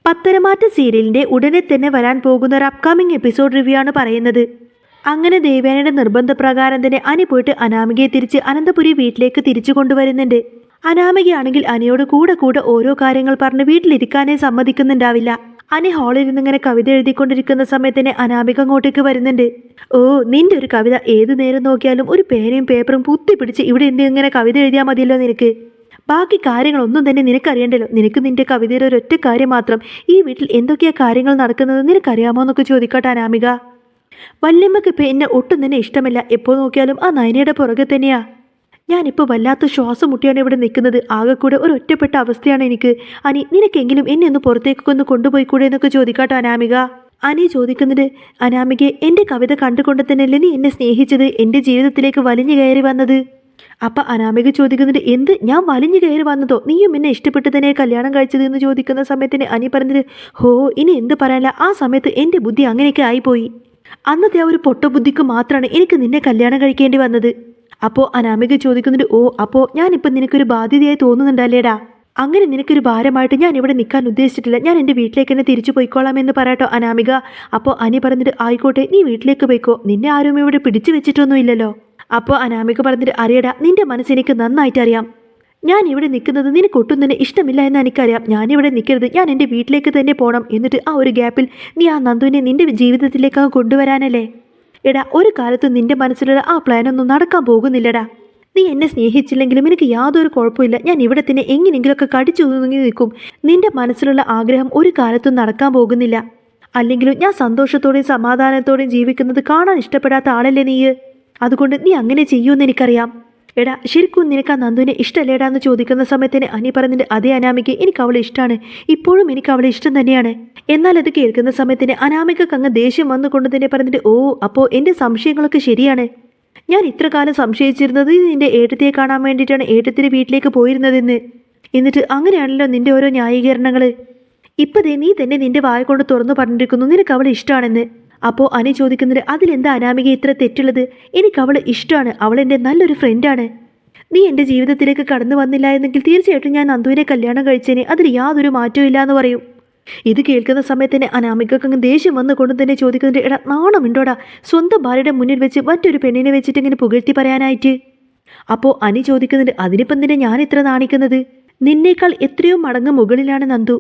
പത്തരമാറ്റ സീരിയലിന്റെ ഉടനെ തന്നെ വരാൻ പോകുന്ന ഒരു അപ്കമിംഗ് എപ്പിസോഡ് റിവ്യൂ ആണ് പറയുന്നത്. അങ്ങനെ ദേവയാനിയുടെ നിർബന്ധപ്രകാരം തന്നെ അനി പോയിട്ട് അനാമികയെ തിരിച്ച് അനന്തപുരി വീട്ടിലേക്ക് തിരിച്ചു കൊണ്ടുവരുന്നുണ്ട്. അനാമികയാണെങ്കിൽ അനിയോട് കൂടെ കൂടെ ഓരോ കാര്യങ്ങൾ പറഞ്ഞ് വീട്ടിലിരിക്കാനേ സമ്മതിക്കുന്നുണ്ടാവില്ല. അനി ഹാളിൽ നിന്ന് ഇങ്ങനെ കവിത എഴുതിക്കൊണ്ടിരിക്കുന്ന സമയത്ത് തന്നെ അനാമിക അങ്ങോട്ടേക്ക് വരുന്നുണ്ട്. ഓ, നിന്റെ ഒരു കവിത ഏത് നേരം നോക്കിയാലും ഒരു പേനയും പേപ്പറും കുത്തിപ്പിടിച്ച് ഇവിടെ ഇങ്ങനെ കവിത എഴുതിയാൽ മതിയല്ലോ നിനക്ക്. ബാക്കി കാര്യങ്ങളൊന്നും തന്നെ നിനക്കറിയണ്ടല്ലോ. നിനക്ക് നിന്റെ കവിതയുടെ ഒരൊറ്റ കാര്യം മാത്രം, ഈ വീട്ടിൽ എന്തൊക്കെയാ കാര്യങ്ങൾ നടക്കുന്നത് നിനക്കറിയാമോ എന്നൊക്കെ ചോദിക്കട്ടെ അനാമിക. വല്യമ്മക്ക് ഇപ്പം എന്നെ ഒട്ടും തന്നെ ഇഷ്ടമല്ല. എപ്പോൾ നോക്കിയാലും ആ നയനയുടെ പുറകെ തന്നെയാ. ഞാനിപ്പോൾ വല്ലാത്ത ശ്വാസം മുട്ടിയാണ് ഇവിടെ നിൽക്കുന്നത്. ആകെക്കൂടെ ഒരു ഒറ്റപ്പെട്ട അവസ്ഥയാണ് എനിക്ക്. അനി, നിനക്കെങ്കിലും എന്നെ ഒന്ന് പുറത്തേക്കൊക്കെ ഒന്ന് കൊണ്ടുപോയിക്കൂടെ എന്നൊക്കെ ചോദിക്കട്ടെ അനാമിക. അനി ചോദിക്കുന്നത്, അനാമികയെ എൻ്റെ കവിത കണ്ടുകൊണ്ട് തന്നെയല്ലേ നീ എന്നെ സ്നേഹിച്ചത്, എൻ്റെ ജീവിതത്തിലേക്ക് വലിഞ്ഞു കയറി വന്നത്? അപ്പം അനാമിക ചോദിക്കുന്നുണ്ട്, എന്ത്, ഞാൻ വലിഞ്ഞു കയറി വന്നതോ? നീയും എന്നെ ഇഷ്ടപ്പെട്ട് തന്നെ കല്യാണം കഴിച്ചത് എന്ന് ചോദിക്കുന്ന സമയത്തിന് അനി പറഞ്ഞത്, ഹോ, ഇനി എന്ത് പറയാനില്ല, ആ സമയത്ത് എൻ്റെ ബുദ്ധി അങ്ങനെയൊക്കെ ആയിപ്പോയി. അന്നത്തെ ആ ഒരു പൊട്ടബുദ്ധിക്ക് മാത്രമാണ് എനിക്ക് നിന്നെ കല്യാണം കഴിക്കേണ്ടി വന്നത്. അപ്പോൾ അനാമിക ചോദിക്കുന്നുണ്ട്, ഓ, അപ്പോൾ ഞാനിപ്പം നിനക്കൊരു ബാധ്യതയായി തോന്നുന്നുണ്ടല്ലേടാ? അങ്ങനെ നിനക്കൊരു ഭാരമായിട്ട് ഞാൻ ഇവിടെ നിൽക്കാൻ ഉദ്ദേശിച്ചിട്ടില്ല. ഞാൻ എൻ്റെ വീട്ടിലേക്ക് തന്നെ തിരിച്ചു പോയിക്കോളാം എന്ന് പറയാട്ടോ അനാമിക. അപ്പോൾ അനി പറഞ്ഞിട്ട്, ആയിക്കോട്ടെ, നീ വീട്ടിലേക്ക് പോയിക്കോ, നിന്നെ ആരും ഇവിടെ പിടിച്ചു വെച്ചിട്ടൊന്നും ഇല്ലല്ലോ. അപ്പോൾ അനാമിക പറഞ്ഞിട്ട്, അറിയടാ, നിന്റെ മനസ്സെനിക്ക് നന്നായിട്ട് അറിയാം. ഞാൻ ഇവിടെ നിൽക്കുന്നത് നിനക്കൊട്ടും തന്നെ ഇഷ്ടമില്ല എന്ന് എനിക്കറിയാം. ഞാനിവിടെ നിൽക്കരുത്, ഞാൻ എൻ്റെ വീട്ടിലേക്ക് തന്നെ പോകണം. എന്നിട്ട് ആ ഒരു ഗ്യാപ്പിൽ നീ ആ നന്ദുവിനെ നിന്റെ ജീവിതത്തിലേക്ക് കൊണ്ടുവരാനല്ലേ? എടാ, ഒരു കാലത്തും നിന്റെ മനസ്സിലുള്ള ആ പ്ലാനൊന്നും നടക്കാൻ പോകുന്നില്ലടാ. നീ എന്നെ സ്നേഹിച്ചില്ലെങ്കിലും എനിക്ക് യാതൊരു കുഴപ്പമില്ല. ഞാൻ ഇവിടെ തന്നെ എങ്ങനെയെങ്കിലുമൊക്കെ കടിച്ചു ഒതുങ്ങി നിൽക്കും. നിന്റെ മനസ്സിലുള്ള ആഗ്രഹം ഒരു കാലത്തും നടക്കാൻ പോകുന്നില്ല. അല്ലെങ്കിലും ഞാൻ സന്തോഷത്തോടെയും സമാധാനത്തോടെയും ജീവിക്കുന്നത് കാണാൻ ഇഷ്ടപ്പെടാത്ത ആളല്ലേ നീ. അതുകൊണ്ട് നീ അങ്ങനെ ചെയ്യുമെന്ന് എനിക്കറിയാം. എടാ, ശരിക്കും നിനക്ക് ആ നന്ദുവിനെ ഇഷ്ടമല്ലേടാ എന്ന് ചോദിക്കുന്ന സമയത്തിന് അനി പറഞ്ഞിട്ട്, അതേ അനാമിക, എനിക്ക് അവളെ ഇഷ്ടമാണ്. ഇപ്പോഴും എനിക്ക് അവളെ ഇഷ്ടം തന്നെയാണ്. എന്നാൽ അത് കേൾക്കുന്ന സമയത്തിന് അനാമികക്ക് അങ്ങ് ദേഷ്യം വന്നുകൊണ്ട് തന്നെ പറഞ്ഞിട്ട്, ഓ, അപ്പോൾ എൻ്റെ സംശയങ്ങളൊക്കെ ശരിയാണ്. ഞാൻ ഇത്ര കാലം സംശയിച്ചിരുന്നത് നിന്റെ ഏട്ടത്തിയെ കാണാൻ വേണ്ടിയിട്ടാണ് ഏട്ടത്തിൻ്റെ വീട്ടിലേക്ക് പോയിരുന്നതെന്ന്. എന്നിട്ട് അങ്ങനെയാണല്ലോ നിന്റെ ഓരോ ന്യായീകരണങ്ങൾ. ഇപ്പതേ നീ തന്നെ നിന്റെ വായ കൊണ്ട് തുറന്നു പറഞ്ഞിരിക്കുന്നു നിനക്ക് അവളെ ഇഷ്ടമാണെന്ന്. അപ്പോൾ അനി ചോദിക്കുന്നത്, അതിലെന്താ അനാമിക ഇത്ര തെറ്റുള്ളത്? എനിക്ക് അവൾ ഇഷ്ടമാണ്. അവൾ എൻ്റെ നല്ലൊരു ഫ്രണ്ടാണ്. നീ എൻ്റെ ജീവിതത്തിലേക്ക് കടന്നു വന്നില്ല എന്നെങ്കിൽ തീർച്ചയായിട്ടും ഞാൻ നന്ദുവിനെ കല്യാണം കഴിച്ചേനെ. അതിൽ യാതൊരു മാറ്റവും ഇല്ല എന്ന് പറയും. ഇത് കേൾക്കുന്ന സമയത്തന്നെ അനാമികക്ക് അങ്ങ് ദേഷ്യം വന്നുകൊണ്ട് തന്നെ ചോദിക്കുന്നുണ്ട്, എടാ, നാണമുണ്ടോടാ സ്വന്തം ഭാര്യയുടെ മുന്നിൽ വെച്ച് മറ്റൊരു പെണ്ണിനെ വെച്ചിട്ട് ഇങ്ങനെ പുകഴ്ത്തി പറയാനായിട്ട്? അപ്പോൾ അനി ചോദിക്കുന്നുണ്ട്, അതിനിപ്പം തന്നെ ഞാൻ ഇത്ര നാണിക്കുന്നത്? നിന്നേക്കാൾ എത്രയോ മടങ്ങ് മുകളിലാണ് നന്ദു.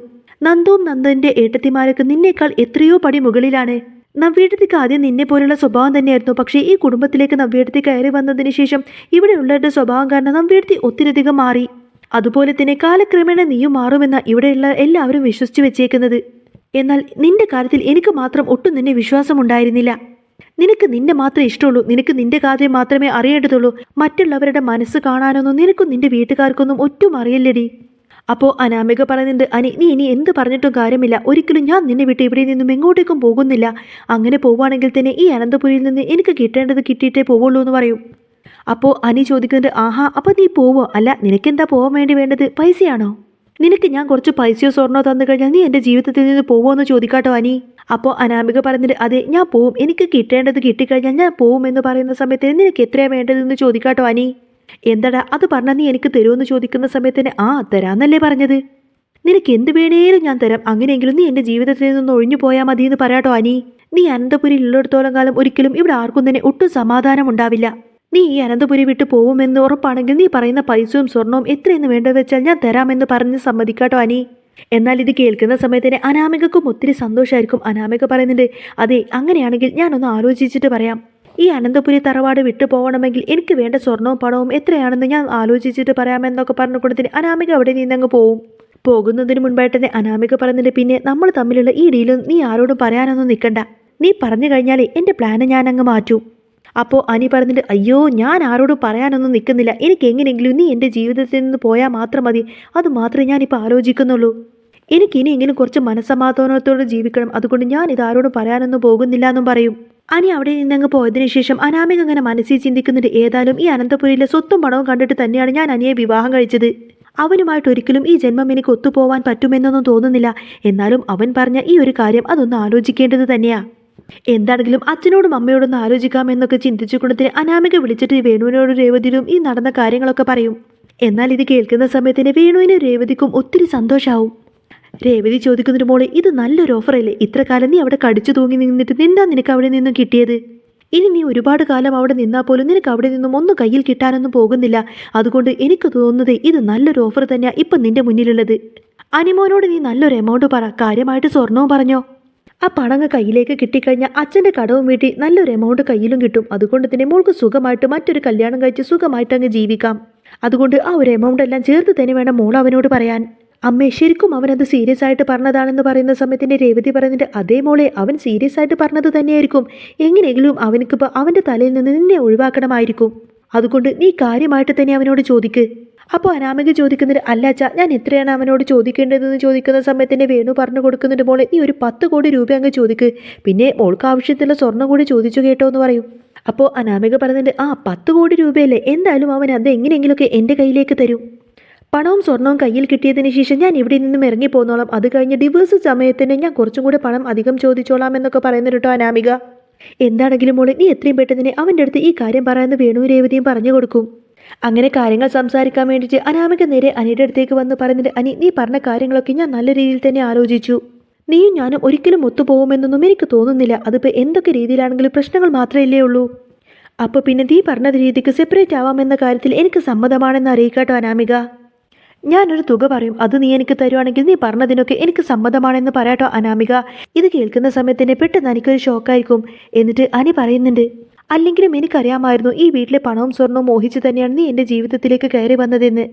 നന്ദുവും നന്ദുവിൻ്റെ ഏട്ടത്തിമാരൊക്കെ നിന്നേക്കാൾ എത്രയോ പടി മുകളിലാണ്. നവ്യേട്ടത്തിക്ക് ആദ്യം നിന്നെ പോലുള്ള സ്വഭാവം തന്നെയായിരുന്നു. പക്ഷേ ഈ കുടുംബത്തിലേക്ക് നവ്യേട്ടത്തി കയറി വന്നതിന് ശേഷം ഇവിടെയുള്ളവരുടെ സ്വഭാവം കാരണം നവ്യേട്ടത്തി ഒത്തിരിയധികം മാറി. അതുപോലെ തന്നെ കാലക്രമേണ നീയും മാറുമെന്ന ഇവിടെയുള്ള എല്ലാവരും വിശ്വസിച്ചു വെച്ചേക്കുന്നത്. എന്നാൽ നിന്റെ കാര്യത്തിൽ എനിക്ക് മാത്രം ഒട്ടും നിന്നെ വിശ്വാസമുണ്ടായിരുന്നില്ല. നിനക്ക് നിന്നെ മാത്രമേ ഇഷ്ടമുള്ളൂ. നിനക്ക് നിന്റെ കാര്യം മാത്രമേ അറിയേണ്ടതുള്ളൂ. മറ്റുള്ളവരുടെ മനസ്സ് കാണാനൊന്നും നിനക്കും നിന്റെ വീട്ടുകാർക്കൊന്നും ഒട്ടും അറിയില്ലടി. അപ്പോൾ അനാമിക പറയുന്നുണ്ട്, അനി, നീ ഇനി എന്ത് പറഞ്ഞിട്ടും കാര്യമില്ല. ഒരിക്കലും ഞാൻ നിന്നെ വിട്ട് ഇവിടെ നിന്നും എങ്ങോട്ടേക്കും പോകുന്നില്ല. അങ്ങനെ പോവുകയാണെങ്കിൽ തന്നെ ഈ അനന്തപുരിയിൽ നിന്ന് എനിക്ക് കിട്ടേണ്ടത് കിട്ടിയിട്ടേ പോവുള്ളൂ എന്ന് പറയും. അപ്പോൾ അനി ചോദിക്കുന്നുണ്ട്, ആഹാ, അപ്പോൾ നീ പോവോ? അല്ല, നിനക്കെന്താ പോകാൻ വേണ്ടത്? പൈസയാണോ? നിനക്ക് ഞാൻ കുറച്ച് പൈസയോ സ്വർണ്ണോ തന്നു കഴിഞ്ഞാൽ നീ എൻ്റെ ജീവിതത്തിൽ നിന്ന് പോവോ എന്ന് ചോദിക്കാട്ടോ അനി. അപ്പോൾ അനാമിക പറഞ്ഞിട്ട്, അതെ, ഞാൻ പോവും. എനിക്ക് കിട്ടേണ്ടത് കിട്ടിക്കഴിഞ്ഞാൽ ഞാൻ പോവും എന്ന് പറയുന്ന സമയത്ത് നിനക്ക് എത്രയാണ് വേണ്ടതെന്ന് ചോദിക്കാട്ടോ അനി. എന്താടാ അത് പറഞ്ഞാൽ നീ എനിക്ക് തരുമെന്ന് ചോദിക്കുന്ന സമയത്തിന്, ആ, തരാന്നല്ലേ പറഞ്ഞത്. നിനക്ക് എന്ത് വേണേലും ഞാൻ തരാം. അങ്ങനെയെങ്കിലും നീ എൻ്റെ ജീവിതത്തിൽ നിന്ന് ഒഴിഞ്ഞു പോയാൽ മതി എന്ന് പറയാട്ടോ അനി. നീ അനന്തപുരി ഉള്ളിടത്തോളം കാലം ഒരിക്കലും ഇവിടെ ആർക്കും തന്നെ ഒട്ടും സമാധാനം ഉണ്ടാവില്ല. നീ ഈ അനന്തപുരി വിട്ട് പോവുമെന്ന് ഉറപ്പാണെങ്കിൽ നീ പറയുന്ന പൈസയും സ്വർണവും എത്രയെന്ന് വേണ്ടത് വെച്ചാൽ ഞാൻ തരാമെന്ന് പറഞ്ഞ് സമ്മതിക്കാട്ടോ അനി. എന്നാൽ ഇത് കേൾക്കുന്ന സമയത്തിന് അനാമികക്കും ഒത്തിരി സന്തോഷമായിരിക്കും. അനാമിക പറയുന്നുണ്ട്, അതെ, അങ്ങനെയാണെങ്കിൽ ഞാനൊന്ന് ആലോചിച്ചിട്ട് പറയാം. ഈ അനന്തപുരി തറവാട് വിട്ടു പോകണമെങ്കിൽ എനിക്ക് വേണ്ട സ്വർണവും പണവും എത്രയാണെന്ന് ഞാൻ ആലോചിച്ചിട്ട് പറയാമെന്നൊക്കെ പറഞ്ഞുകൊണ്ടതിന് അനാമിക അവിടെ നിന്നങ്ങ് പോവും. പോകുന്നതിന് മുൻപായിട്ട് തന്നെ അനാമിക പറയുന്നുണ്ട്, പിന്നെ നമ്മൾ തമ്മിലുള്ള ഈ ഡീലും നീ ആരോടും പറയാനൊന്നും നിൽക്കണ്ട. നീ പറഞ്ഞു കഴിഞ്ഞാലേ എൻ്റെ പ്ലാന് ഞാൻ അങ്ങ് മാറ്റും. അപ്പോൾ അനി പറഞ്ഞിട്ട്, അയ്യോ, ഞാൻ ആരോടും പറയാനൊന്നും നിൽക്കുന്നില്ല. എനിക്ക് എങ്ങനെയെങ്കിലും നീ എൻ്റെ ജീവിതത്തിൽ നിന്ന് പോയാൽ മാത്രം മതി. അത് മാത്രമേ ഞാനിപ്പോൾ ആലോചിക്കുന്നുള്ളൂ. എനിക്ക് ഇനിയെങ്കിലും കുറച്ച് മനസ്സമാധാനത്തോടെ ജീവിക്കണം. അതുകൊണ്ട് ഞാൻ ഇത് ആരോടും പറയാനൊന്നും പോകുന്നില്ല എന്നും പറയും. അനി അവിടെ നിന്നങ്ങ് പോയതിനു ശേഷം അനാമിക അങ്ങനെ മനസ്സിൽ ചിന്തിക്കുന്നുണ്ട്, ഏതായാലും ഈ അനന്തപുരിയിലെ സ്വത്തും പണവും കണ്ടിട്ട് തന്നെയാണ് ഞാൻ അനിയെ വിവാഹം കഴിച്ചത്. അവനുമായിട്ട് ഒരിക്കലും ഈ ജന്മം എനിക്ക് ഒത്തുപോവാൻ പറ്റുമെന്നൊന്നും തോന്നുന്നില്ല. എന്നാലും അവൻ പറഞ്ഞ ഈ ഒരു കാര്യം അതൊന്ന് ആലോചിക്കേണ്ടത് തന്നെയാ. എന്താണെങ്കിലും അച്ഛനോടും അമ്മയോടൊന്ന് ആലോചിക്കാമെന്നൊക്കെ ചിന്തിച്ചുകൊണ്ടതിന് അനാമിക വിളിച്ചിട്ട് വേണുവിനോടും രേവതിയും ഈ നടന്ന കാര്യങ്ങളൊക്കെ പറയും. എന്നാൽ ഇത് കേൾക്കുന്ന സമയത്തിന് വേണുവിനും രേവതിക്കും ഒത്തിരി സന്തോഷാവും. രേവതി ചോദിക്കുന്നൊരു മോളെ, ഇത് നല്ലൊരു ഓഫറല്ലേ? ഇത്ര കാലം നീ അവിടെ കടിച്ചു തൂങ്ങി നിന്നിട്ട് എന്താ നിനക്ക് അവിടെ നിന്നും കിട്ടിയത്? ഇനി നീ ഒരുപാട് കാലം അവിടെ നിന്നാൽ പോലും നിനക്ക് അവിടെ നിന്നും ഒന്നും കയ്യിൽ കിട്ടാനൊന്നും പോകുന്നില്ല. അതുകൊണ്ട് എനിക്ക് തോന്നുന്നത് ഇത് നല്ലൊരു ഓഫർ തന്നെയാണ് ഇപ്പം നിന്റെ മുന്നിലുള്ളത്. അനിമോനോട് നീ നല്ലൊരു എമൗണ്ട് പറ, കാര്യമായിട്ട് സ്വർണവും പറഞ്ഞോ. ആ പണങ്ങ് കയ്യിലേക്ക് കിട്ടിക്കഴിഞ്ഞാൽ അച്ഛൻ്റെ കടവും വീട്ടി നല്ലൊരു എമൗണ്ട് കയ്യിലും കിട്ടും. അതുകൊണ്ട് തന്നെ മോൾക്ക് സുഖമായിട്ട് മറ്റൊരു കല്യാണം കഴിച്ച് സുഖമായിട്ട് അങ്ങ് ജീവിക്കാം. അതുകൊണ്ട് ആ ഒരു എമൗണ്ട് എല്ലാം ചേർത്ത് തന്നെ വേണം മോൾ അവനോട് പറയാൻ. അമ്മേ, ശരിക്കും അവനത് സീരിയസ് ആയിട്ട് പറഞ്ഞതാണെന്ന് പറയുന്ന സമയത്തിൻ്റെ രേവതി പറയുന്നുണ്ട്, അതേ മോളെ, അവൻ സീരിയസ് ആയിട്ട് പറഞ്ഞത് തന്നെയായിരിക്കും. എങ്ങനെയെങ്കിലും അവനക്കിപ്പോൾ അവൻ്റെ തലയിൽ നിന്ന് നിന്നെ ഒഴിവാക്കണമായിരിക്കും. അതുകൊണ്ട് നീ കാര്യമായിട്ട് തന്നെ അവനോട് ചോദിക്ക്. അപ്പോൾ അനാമിക ചോദിക്കുന്നത്, അല്ല അച്ഛാ, ഞാൻ എത്രയാണ് അവനോട് ചോദിക്കേണ്ടതെന്ന് ചോദിക്കുന്ന സമയത്തിൻ്റെ വേണു പറഞ്ഞു കൊടുക്കുന്നുണ്ട്, മോളെ നീ ഒരു 10 കോടി രൂപ അങ്ങ് ചോദിക്ക്. പിന്നെ മോൾക്ക് ആവശ്യത്തിലുള്ള സ്വർണ്ണം കൂടി ചോദിച്ചു കേട്ടോ എന്ന് പറയും. അപ്പോൾ അനാമിക പറയുന്നുണ്ട്, ആ 10 കോടി രൂപയല്ലേ, എന്തായാലും അവൻ അത് എങ്ങനെയെങ്കിലുമൊക്കെ എൻ്റെ കയ്യിലേക്ക് തരും. പണവും സ്വർണവും കയ്യിൽ കിട്ടിയതിന് ശേഷം ഞാൻ ഇവിടെ നിന്നും ഇറങ്ങിപ്പോന്നോളാം. അത് കഴിഞ്ഞ് ഡിവേഴ്സ് സമയത്തിന് ഞാൻ കുറച്ചും കൂടെ പണം അധികം ചോദിച്ചോളാം എന്നൊക്കെ പറയുന്നത് കേട്ടോ അനാമിക. എന്താണെങ്കിലും മോളെ, നീ എത്രയും പെട്ടെന്ന് അവൻ്റെ അടുത്ത് ഈ കാര്യം പറയാമെന്ന് വേണു രേവതിയും പറഞ്ഞു കൊടുക്കും. അങ്ങനെ കാര്യങ്ങൾ സംസാരിക്കാൻ വേണ്ടിയിട്ട് അനാമിക നേരെ അനിയുടെ അടുത്തേക്ക് വന്ന് പറയുന്നുണ്ട്, അനി, നീ പറഞ്ഞ കാര്യങ്ങളൊക്കെ ഞാൻ നല്ല രീതിയിൽ തന്നെ ആലോചിച്ചു. നീയും ഞാനും ഒരിക്കലും ഒത്തുപോകുമെന്നൊന്നും എനിക്ക് തോന്നുന്നില്ല. അതിപ്പോൾ എന്തൊക്കെ രീതിയിലാണെങ്കിലും പ്രശ്നങ്ങൾ മാത്രമല്ലേ ഉള്ളൂ. അപ്പോൾ പിന്നെ നീ പറഞ്ഞ രീതിക്ക് സെപ്പറേറ്റ് ആവാമെന്ന കാര്യത്തിൽ എനിക്ക് സമ്മതമാണെന്ന് അറിയിക്കാട്ടോ അനാമിക. ഞാനൊരു തുക പറയും, അത് നീ എനിക്ക് തരുവാണെങ്കിൽ നീ പറഞ്ഞതിനൊക്കെ എനിക്ക് സമ്മതമാണെന്ന് പറയാട്ടോ അനാമിക. ഇത് കേൾക്കുന്ന സമയത്ത് പെട്ടെന്ന് എനിക്കൊരു ഷോക്കായിരിക്കും. എന്നിട്ട് അനി പറയുന്നുണ്ട്, അല്ലെങ്കിലും എനിക്കറിയാമായിരുന്നു ഈ വീട്ടിലെ പണവും സ്വർണവും മോഹിച്ച് തന്നെയാണ് നീ എൻ്റെ ജീവിതത്തിലേക്ക് കയറി വന്നതെന്ന്.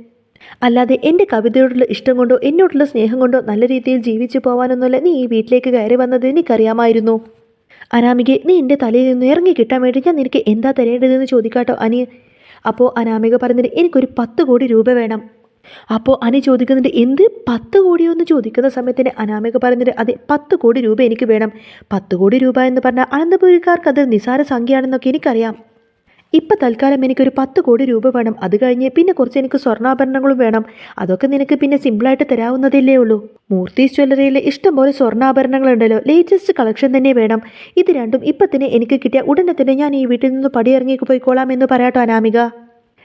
അല്ലാതെ എൻ്റെ കവിതയോടുള്ള ഇഷ്ടം കൊണ്ടോ എന്നോടുള്ള സ്നേഹം കൊണ്ടോ നല്ല രീതിയിൽ ജീവിച്ചു പോകാനൊന്നുമല്ല നീ ഈ വീട്ടിലേക്ക് കയറി വന്നത് എനിക്കറിയാമായിരുന്നു. അനാമികെ, നീ എൻ്റെ തലയിൽ നിന്ന് ഇറങ്ങി കിട്ടാൻ വേണ്ടി ഞാൻ നിനക്ക് എന്താ തരേണ്ടതെന്ന് ചോദിക്കാട്ടോ അനി. അപ്പോൾ അനാമിക പറയുന്നത്, എനിക്കൊരു 10 കോടി രൂപ വേണം. അപ്പോൾ അനി ചോദിക്കുന്നുണ്ട്, എന്ത് 10 കോടിയോ എന്ന് ചോദിക്കുന്ന സമയത്തിന് അനാമിക പറയുന്നുണ്ട്, അതെ 10 കോടി രൂപ എനിക്ക് വേണം. 10 കോടി രൂപ എന്ന് പറഞ്ഞാൽ അനന്തപുരിക്കാർക്ക് അത് നിസാര സംഖ്യയാണെന്നൊക്കെ എനിക്കറിയാം. ഇപ്പം തൽക്കാലം എനിക്കൊരു 10 കോടി രൂപ വേണം. അത് കഴിഞ്ഞ് പിന്നെ കുറച്ച് എനിക്ക് സ്വർണ്ണാഭരണങ്ങളും വേണം. അതൊക്കെ നിനക്ക് പിന്നെ സിമ്പിളായിട്ട് തരാവുന്നതല്ലേ ഉള്ളൂ. മൂർത്തീസ് ജ്വല്ലറിയിൽ ഇഷ്ടംപോലെ സ്വർണ്ണാഭരണങ്ങളുണ്ടല്ലോ, ലേറ്റസ്റ്റ് കളക്ഷൻ തന്നെ വേണം. ഇത് രണ്ടും ഇപ്പം തന്നെ എനിക്ക് കിട്ടിയ ഉടനെ തന്നെ ഞാൻ ഈ വീട്ടിൽ നിന്ന് പടിയിറങ്ങി പോയിക്കോളാം എന്ന് പറയാട്ടോ അനാമിക.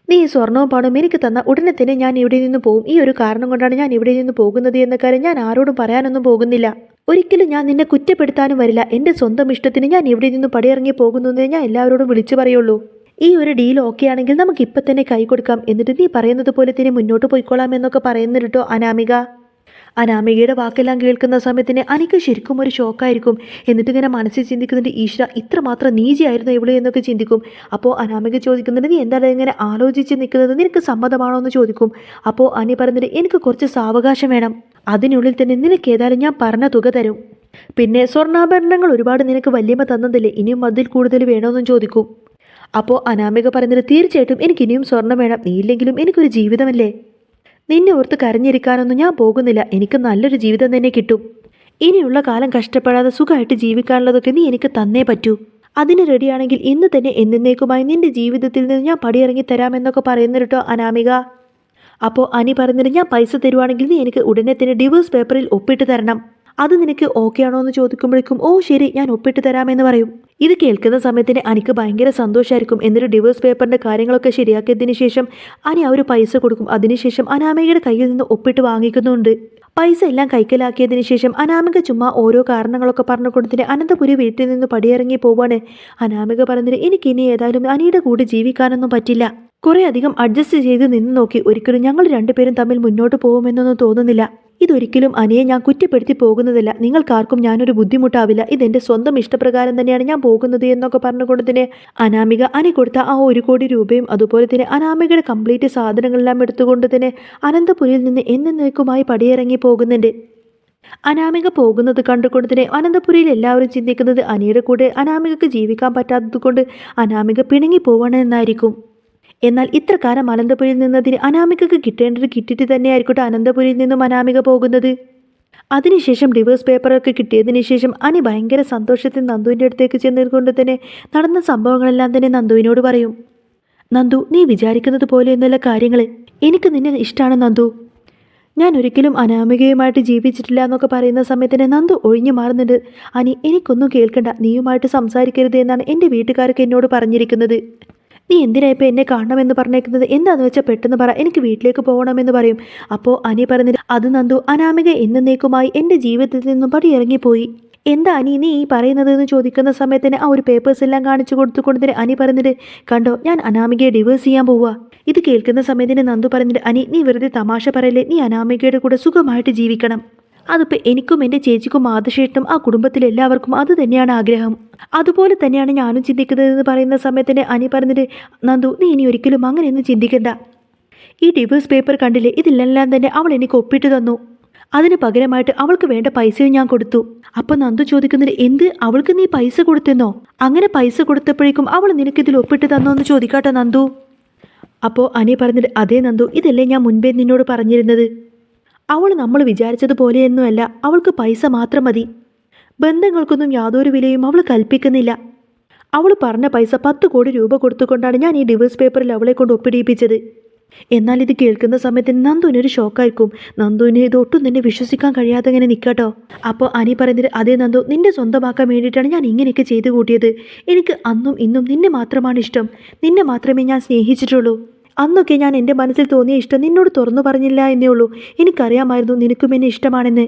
നീ സ്വർണവും പണവും എനിക്ക് തന്ന ഉടനെ തന്നെ ഞാൻ ഇവിടെ നിന്ന് പോകും. ഈ ഒരു കാരണം കൊണ്ടാണ് ഞാൻ ഇവിടെ നിന്ന് പോകുന്നത് എന്ന കാര്യം ഞാൻ ആരോടും പറയാനൊന്നും പോകുന്നില്ല. ഒരിക്കലും ഞാൻ നിന്നെ കുറ്റപ്പെടുത്താനും വരില്ല. എൻ്റെ സ്വന്തം ഇഷ്ടത്തിന് ഞാൻ ഇവിടെ നിന്ന് പടിയിറങ്ങി പോകുന്നു എന്ന് ഞാൻ എല്ലാവരോടും വിളിച്ചു പറയുള്ളൂ. ഈ ഒരു ഡീൽ ഓക്കെ ആണെങ്കിൽ നമുക്ക് ഇപ്പം തന്നെ കൈ കൊടുക്കാം. എന്നിട്ട് നീ പറയുന്നത് പോലെ തന്നെ മുന്നോട്ട് പോയിക്കോളാം എന്നൊക്കെ പറയുന്നുണ്ട് കേട്ടോ അനാമിക. അനാമികയുടെ വാക്കെല്ലാം കേൾക്കുന്ന സമയത്തിന് അനിക്ക് ശരിക്കും ഒരു ഷോക്കായിരിക്കും. എന്നിട്ട് ഇങ്ങനെ മനസ്സിൽ ചിന്തിക്കുന്നുണ്ട്, ഈശ്വര, ഇത്രമാത്രം നീചയായിരുന്നു ഇവള് എന്നൊക്കെ ചിന്തിക്കും. അപ്പോൾ അനാമിക ചോദിക്കുന്നുണ്ട്, നീ എന്താണ് ഇങ്ങനെ ആലോചിച്ച് നിൽക്കുന്നത്, നിനക്ക് സമ്മതമാണോ എന്ന് ചോദിക്കും. അപ്പോൾ അനി പറയുന്നുണ്ട്, എനിക്ക് കുറച്ച് സാവകാശം വേണം. അതിനുള്ളിൽ തന്നെ നിനക്ക് ഏതായാലും ഞാൻ പറഞ്ഞ തുക തരും. പിന്നെ സ്വർണ്ണാഭരണങ്ങൾ ഒരുപാട് നിനക്ക് വല്യമ്മ തന്നതല്ലേ, ഇനിയും അതിൽ കൂടുതൽ വേണമെന്നും ചോദിക്കും. അപ്പോൾ അനാമിക പറയുന്നത്, തീർച്ചയായിട്ടും എനിക്ക് ഇനിയും സ്വർണ്ണം വേണം. നീ ഇല്ലെങ്കിലും എനിക്കൊരു ജീവിതമല്ലേ. നിന്നെ ഓർത്ത് കരഞ്ഞിരിക്കാനൊന്നും ഞാൻ പോകുന്നില്ല. എനിക്ക് നല്ലൊരു ജീവിതം തന്നെ കിട്ടും. ഇനിയുള്ള കാലം കഷ്ടപ്പെടാതെ സുഖമായിട്ട് ജീവിക്കാനുള്ളതൊക്കെ നീ എനിക്ക് തന്നേ പറ്റൂ. അതിന് റെഡിയാണെങ്കിൽ ഇന്ന് തന്നെ എന്നേക്കുമായി നിന്റെ ജീവിതത്തിൽ നിന്ന് ഞാൻ പടിയിറങ്ങി തരാമെന്നൊക്കെ പറയുന്നത് കേട്ടോ അനാമിക. അപ്പോൾ അനി പറയുന്നത്, ഞാൻ പൈസ തരുവാണെങ്കിൽ നീ എനിക്ക് ഉടനെ തന്നെ ഡിവോഴ്സ് പേപ്പറിൽ ഒപ്പിട്ട് തരണം. അത് നിനക്ക് ഓക്കെ ആണോ എന്ന് ചോദിക്കുമ്പോഴേക്കും, ഓ ശരി, ഞാൻ ഒപ്പിട്ട് തരാമെന്ന് പറയും. ഇത് കേൾക്കുന്ന സമയത്തിന് അനിക്ക് ഭയങ്കര സന്തോഷമായിരിക്കും. എന്നിട്ട് ഡിവോഴ്സ് പേപ്പറിൻ്റെ കാര്യങ്ങളൊക്കെ ശരിയാക്കിയതിന് ശേഷം അനി ആ ഒരു പൈസ കൊടുക്കും. അതിനുശേഷം അനാമികയുടെ കയ്യിൽ നിന്ന് ഒപ്പിട്ട് വാങ്ങിക്കുന്നുണ്ട്. പൈസ എല്ലാം കൈക്കലാക്കിയതിന് ശേഷം അനാമിക ചുമ്മാ ഓരോ കാരണങ്ങളൊക്കെ പറഞ്ഞുകൊണ്ടതിന് അനന്തപുരി വീട്ടിൽ നിന്ന് പടിയിറങ്ങി പോവാണ്. അനാമിക പറഞ്ഞിട്ട്, എനിക്കിനി ഏതായാലും അനിയുടെ കൂടെ ജീവിക്കാനൊന്നും പറ്റില്ല. കുറേ അധികം അഡ്ജസ്റ്റ് ചെയ്ത് നിന്ന് നോക്കി, ഒരിക്കലും ഞങ്ങൾ രണ്ടുപേരും തമ്മിൽ മുന്നോട്ട് പോകുമെന്നൊന്നും തോന്നുന്നില്ല. ഇതൊരിക്കലും അനിയെ ഞാൻ കുറ്റപ്പെടുത്തി പോകുന്നതല്ല. നിങ്ങൾക്കാർക്കും ഞാനൊരു ബുദ്ധിമുട്ടാവില്ല. ഇതെൻ്റെ സ്വന്തം ഇഷ്ടപ്രകാരം തന്നെയാണ് ഞാൻ പോകുന്നത് എന്നൊക്കെ പറഞ്ഞുകൊണ്ട് തന്നെ അനാമിക അനി കൊടുത്ത ആ 1 കോടി രൂപയും അതുപോലെ തന്നെ അനാമികയുടെ കംപ്ലീറ്റ് സാധനങ്ങളെല്ലാം എടുത്തുകൊണ്ട് തന്നെ അനന്തപുരിയിൽ നിന്ന് എന്നേക്കുമായി പടിയിറങ്ങി പോകുന്നുണ്ട്. അനാമിക പോകുന്നത് കണ്ടുകൊണ്ട് തന്നെ അനന്തപുരിയിൽ എല്ലാവരും ചിന്തിക്കുന്നത് അനിയുടെ കൂടെ അനാമികക്ക് ജീവിക്കാൻ പറ്റാത്തത് കൊണ്ട് അനാമിക പിണങ്ങി പോവണമെന്നായിരിക്കും. എന്നാൽ ഇത്ര കാലം അനന്തപുരിയിൽ നിന്നതിന് അനാമികക്ക് കിട്ടേണ്ടത് കിട്ടിയിട്ട് തന്നെയായിരിക്കട്ടെ അനന്തപുരിയിൽ നിന്നും അനാമിക പോകുന്നത്. അതിനുശേഷം ഡിവോഴ്സ് പേപ്പറൊക്കെ കിട്ടിയതിന് ശേഷം അനി ഭയങ്കര സന്തോഷത്തിൽ നന്ദുവിൻ്റെ അടുത്തേക്ക് ചെന്നുകൊണ്ട് തന്നെ നടന്ന സംഭവങ്ങളെല്ലാം തന്നെ നന്ദുവിനോട് പറയും. നന്ദു, നീ വിചാരിക്കുന്നത് പോലെയൊന്നുമല്ല കാര്യങ്ങൾ. എനിക്ക് നിന്നെ ഇഷ്ടമാണ് നന്ദു. ഞാൻ ഒരിക്കലും അനാമികയുമായിട്ട് ജീവിച്ചിട്ടില്ല എന്നൊക്കെ പറയുന്ന സമയത്തിന് നന്ദു ഒഴിഞ്ഞു മാറുന്നുണ്ട്. അനി, എനിക്കൊന്നും കേൾക്കണ്ട, നീയുമായിട്ട് സംസാരിക്കരുത് എന്നാണ് എൻ്റെ വീട്ടുകാർക്ക് എന്നോട് പറഞ്ഞിരിക്കുന്നത്. നീ എന്തിനാ ഇപ്പോൾ എന്നെ കാണണമെന്ന് പറഞ്ഞേക്കുന്നത്? എന്താന്ന് വെച്ചാൽ പെട്ടെന്ന് പറ, എനിക്ക് വീട്ടിലേക്ക് പോകണമെന്ന് പറയും. അപ്പോൾ അനി പറഞ്ഞിട്ട്, അത് നന്ദു, അനാമിക എന്നേക്കുമായി എൻ്റെ ജീവിതത്തിൽ നിന്നും പടിയിറങ്ങിപ്പോയി. എന്താ അനി നീ ഈ പറയുന്നത് എന്ന് ചോദിക്കുന്ന സമയത്തിന് ആ ഒരു പേപ്പേഴ്സ് എല്ലാം കാണിച്ചു കൊടുത്തുകൊണ്ട് അനി പറഞ്ഞിട്ട്, കണ്ടോ, ഞാൻ അനാമികയെ ഡിവേഴ്സ് ചെയ്യാൻ പോവുക. ഇത് കേൾക്കുന്ന സമയത്തിന് നന്ദു പറഞ്ഞിട്ട്, അനി നീ വെറുതെ തമാശ പറയല്ലേ, നീ അനാമികയുടെ കൂടെ സുഖമായിട്ട് ജീവിക്കണം. അതിപ്പോൾ എനിക്കും എൻ്റെ ചേച്ചിക്കും മാതൃശേഷനും ആ കുടുംബത്തിലെല്ലാവർക്കും അത് തന്നെയാണ് ആഗ്രഹം. അതുപോലെ തന്നെയാണ് ഞാനും ചിന്തിക്കുന്നതെന്ന് പറയുന്ന സമയത്തിന് അനി പറഞ്ഞിട്ട്, നന്ദു നീ ഇനി ഒരിക്കലും അങ്ങനെയൊന്നും ചിന്തിക്കണ്ട. ഈ ഡിവേഴ്സ് പേപ്പർ കണ്ടില്ലേ, ഇതിലെല്ലാം തന്നെ അവൾ എനിക്ക് ഒപ്പിട്ട് തന്നു. അതിന് പകരമായിട്ട് അവൾക്ക് വേണ്ട പൈസയും ഞാൻ കൊടുത്തു. അപ്പം നന്ദു ചോദിക്കുന്നത്, എന്ത്, അവൾക്ക് നീ പൈസ കൊടുത്തെന്നോ? അങ്ങനെ പൈസ കൊടുത്തപ്പോഴേക്കും അവൾ നിനക്കിതിൽ ഒപ്പിട്ട് തന്നോ എന്ന് ചോദിക്കാട്ടോ നന്ദു. അപ്പോൾ അനി പറഞ്ഞിട്ട്, അതേ നന്ദു, ഇതല്ലേ ഞാൻ മുൻപേ നിന്നോട് പറഞ്ഞിരുന്നത്. അവൾ നമ്മൾ വിചാരിച്ചതുപോലെയൊന്നുമല്ല, അവൾക്ക് പൈസ മാത്രം മതി. ബന്ധങ്ങൾക്കൊന്നും യാതൊരു വിലയും അവൾ കൽപ്പിക്കുന്നില്ല. അവൾ പറഞ്ഞ പൈസ 10 കോടി രൂപ കൊടുത്തുകൊണ്ടാണ് ഞാൻ ഈ ഡിവേഴ്സ് പേപ്പറിൽ അവളെ കൊണ്ട് ഒപ്പിടിയിപ്പിച്ചത്. എന്നാൽ ഇത് കേൾക്കുന്ന സമയത്ത് നന്ദുവിനൊരു ഷോക്കായിരിക്കും. നന്ദുവിന് ഇത് ഒട്ടും തന്നെ വിശ്വസിക്കാൻ കഴിയാതെ ഇങ്ങനെ നിൽക്കട്ടോ. അപ്പോൾ അനി പറഞ്ഞിട്ട്, അതേ നന്ദു, നിന്നെ സ്വന്തമാക്കാൻ വേണ്ടിയിട്ടാണ് ഞാൻ ഇങ്ങനെയൊക്കെ ചെയ്തു കൂട്ടിയത്. എനിക്ക് അന്നും ഇന്നും നിന്നെ മാത്രമാണ് ഇഷ്ടം. നിന്നെ മാത്രമേ ഞാൻ സ്നേഹിച്ചിട്ടുള്ളൂ. അന്നൊക്കെ ഞാൻ എൻ്റെ മനസ്സിൽ തോന്നിയ ഇഷ്ടം നിന്നോട് തുറന്നു പറഞ്ഞില്ല എന്നേ ഉള്ളൂ. എനിക്കറിയാമായിരുന്നു നിനക്കും എന്നെ ഇഷ്ടമാണെന്ന്.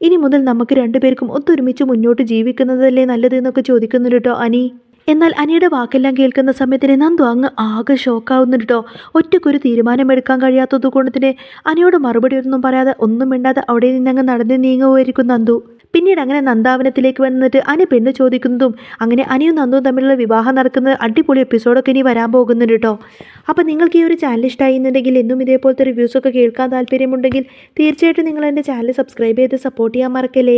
ഇനി മുതൽ നമുക്ക് രണ്ടുപേർക്കും ഒത്തൊരുമിച്ച് മുന്നോട്ട് ജീവിക്കുന്നതല്ലേ നല്ലത് എന്നൊക്കെ ചോദിക്കുന്നുണ്ട് കേട്ടോ അനി. എന്നാൽ അനിയുടെ വാക്കെല്ലാം കേൾക്കുന്ന സമയത്തിന് നന്ദു അങ്ങ് ആകെ ഷോക്കാവുന്നുണ്ട് കേട്ടോ. ഒറ്റയ്ക്കൊരു തീരുമാനമെടുക്കാൻ കഴിയാത്തത് കൊണ്ട് തന്നെ അനിയോട് മറുപടി ഒന്നും പറയാതെ ഒന്നും മിണ്ടാതെ അവിടെ നിന്നങ്ങ് നടന്ന് നീങ്ങുമായിരിക്കും നന്ദു. പിന്നീട് അങ്ങനെ നന്ദാവനത്തിലേക്ക് വന്നിട്ട് അനി പെണ്ണ് ചോദിക്കുന്നതും അങ്ങനെ അനിയും നന്ദുവും തമ്മിലുള്ള വിവാഹം നടക്കുന്ന അടിപൊളി എപ്പിസോഡൊക്കെ ഇനി വരാൻ പോകുന്നുണ്ട് കേട്ടോ. അപ്പോൾ നിങ്ങൾക്ക് ഈ ഒരു ചാനൽ ഇഷ്ടമായിരുന്നുണ്ടെങ്കിൽ എന്നും ഇതേപോലത്തെ റിവ്യൂസൊക്കെ കേൾക്കാൻ താല്പര്യമുണ്ടെങ്കിൽ തീർച്ചയായിട്ടും നിങ്ങൾ എൻ്റെ ചാനൽ സബ്സ്ക്രൈബ് ചെയ്ത് സപ്പോർട്ട് ചെയ്യാൻ മറക്കല്ലേ.